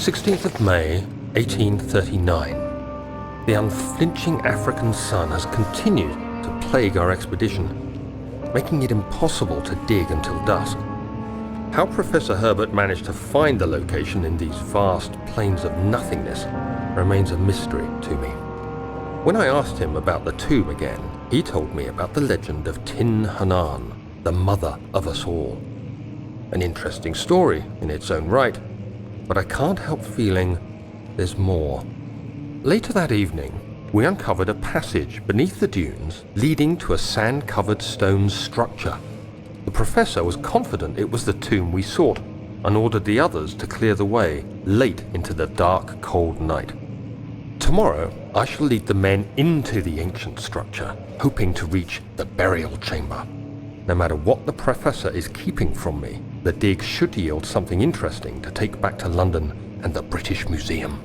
16th of May, 1839. The unflinching African sun has continued to plague our expedition, making it impossible to dig until dusk. How Professor Herbert managed to find the location in these vast plains of nothingness remains a mystery to me. When I asked him about the tomb again, he told me about the legend of Tin Hanan, the mother of us all. An interesting story in its own right, but I can't help feeling there's more. Later that evening, we uncovered a passage beneath the dunes leading to a sand-covered stone structure. The professor was confident it was the tomb we sought and ordered the others to clear the way late into the dark, cold night. Tomorrow, I shall lead the men into the ancient structure, hoping to reach the burial chamber. No matter what the professor is keeping from me, the dig should yield something interesting to take back to London and the British Museum.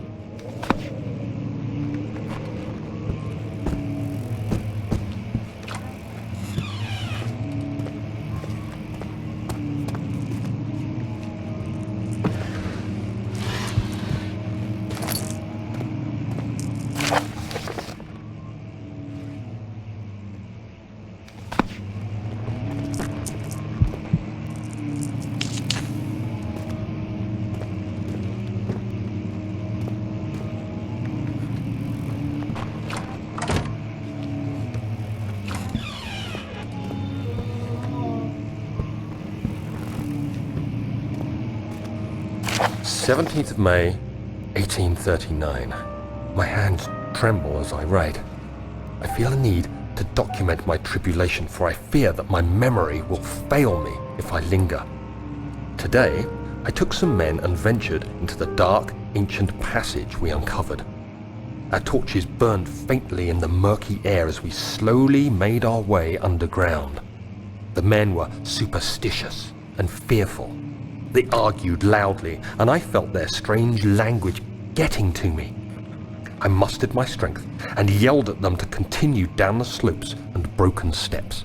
"17th of May, 1839. My hands tremble as I write. I feel a need to document my tribulation, for I fear that my memory will fail me if I linger. Today, I took some men and ventured into the dark, ancient passage we uncovered. Our torches burned faintly in the murky air as we slowly made our way underground. The men were superstitious and fearful. They argued loudly, and I felt their strange language getting to me. I mustered my strength and yelled at them to continue down the slopes and broken steps.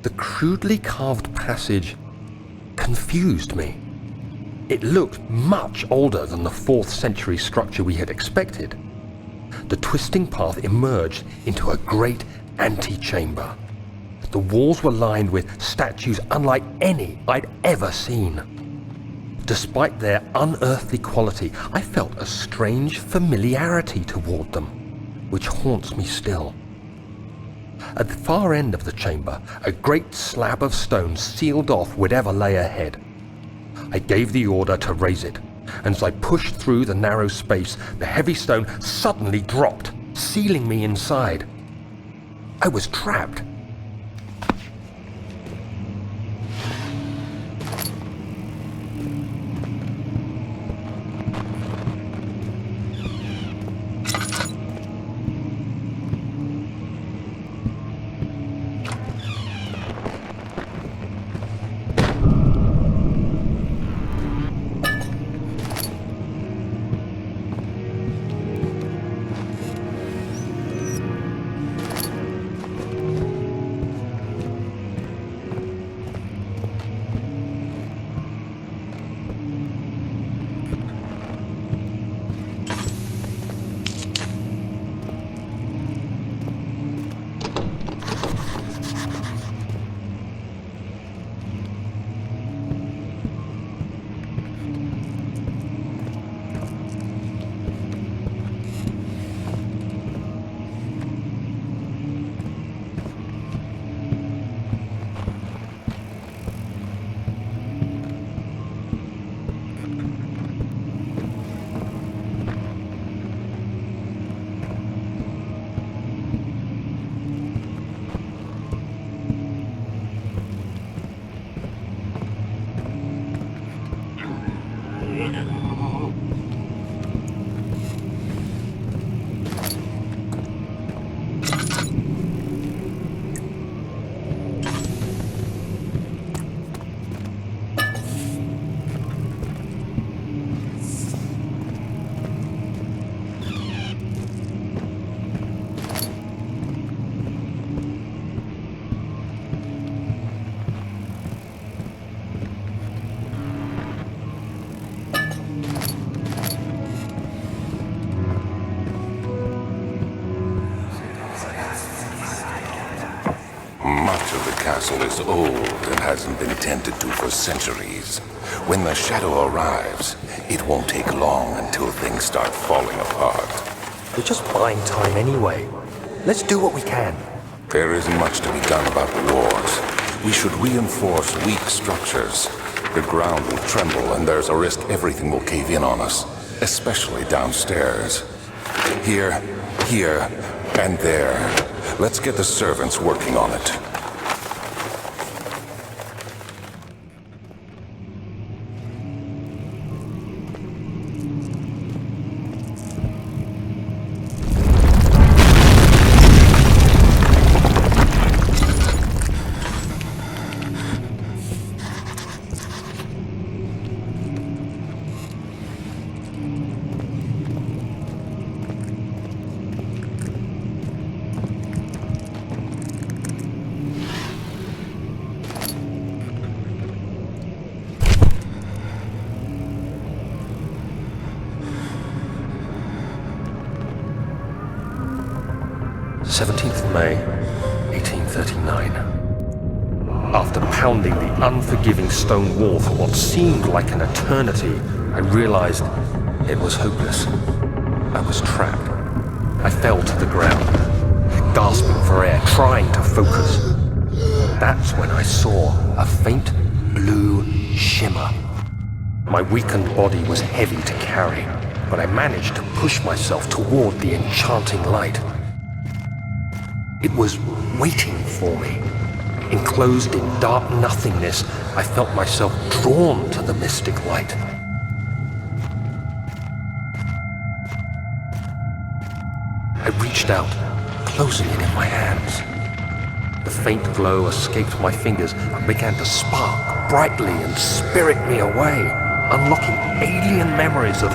The crudely carved passage confused me. It looked much older than the 4th century structure we had expected. The twisting path emerged into a great antechamber. The walls were lined with statues unlike any I'd ever seen. Despite their unearthly quality, I felt a strange familiarity toward them, which haunts me still. At the far end of the chamber, a great slab of stone sealed off whatever lay ahead. I gave the order to raise it, and as I pushed through the narrow space, the heavy stone suddenly dropped, sealing me inside. I was trapped. castle is old and hasn't been tended to for centuries. When the shadow arrives, it won't take long until things start falling apart. We're just buying time anyway. Let's do what we can. There isn't much to be done about the wars. We should reinforce weak structures. The ground will tremble and there's a risk everything will cave in on us, especially downstairs. Here, and there. Let's get the servants working on it. May 1839. After pounding the unforgiving stone wall for what seemed like an eternity, I realized it was hopeless. I was trapped. I fell to the ground, gasping for air, trying to focus. That's when I saw a faint blue shimmer. My weakened body was heavy to carry, but I managed to push myself toward the enchanting light. It was waiting for me. Enclosed in dark nothingness, I felt myself drawn to the mystic light. I reached out, closing it in my hands. The faint glow escaped my fingers and began to spark brightly and spirit me away, unlocking alien memories of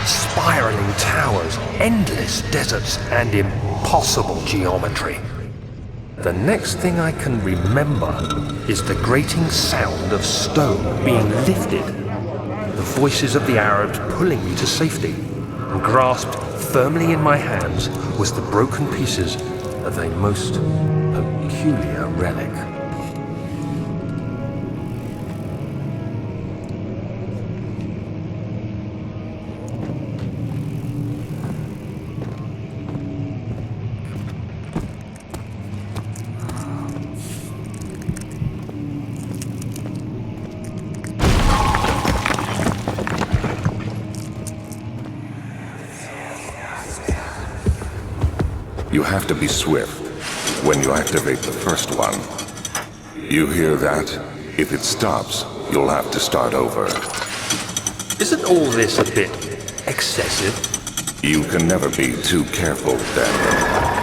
spiraling towers, endless deserts, and impossible geometry. The next thing I can remember is the grating sound of stone being lifted, the voices of the Arabs pulling me to safety, and grasped firmly in my hands was the broken pieces of a most peculiar relic. You have to be swift when you activate the first one. You hear that? If it stops, you'll have to start over. Isn't all this a bit excessive? You can never be too careful, Daniel.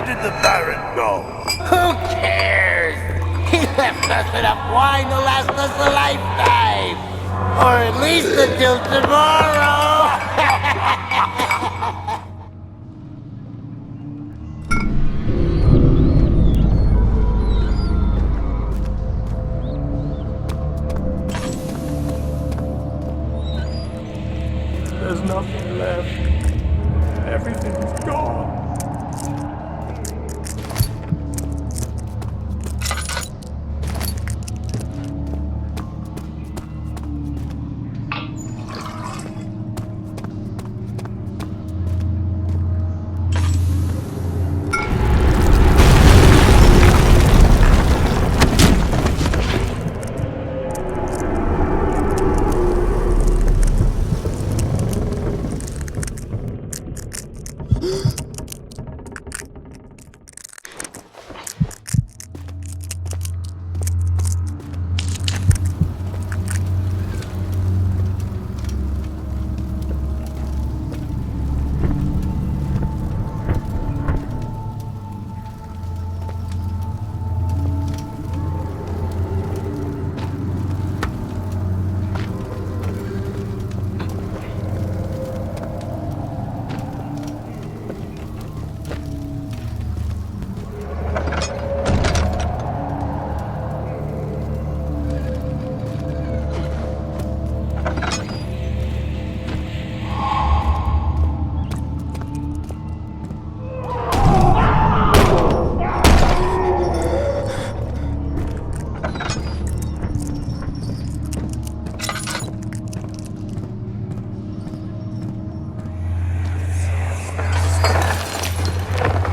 did the Baron go? Who cares? He left us enough wine to last us a lifetime. Or at least until tomorrow. There's nothing left. Everything's gone.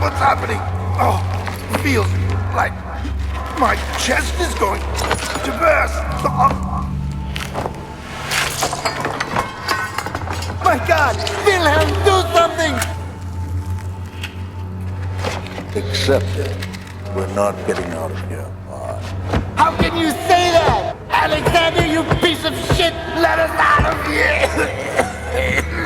What's happening? Oh, it feels like my chest is going to burst. Oh. My God! Wilhelm, do something! Accept it. We're not getting out of here. How can you say that? Alexander, you piece of shit! Let us out of here!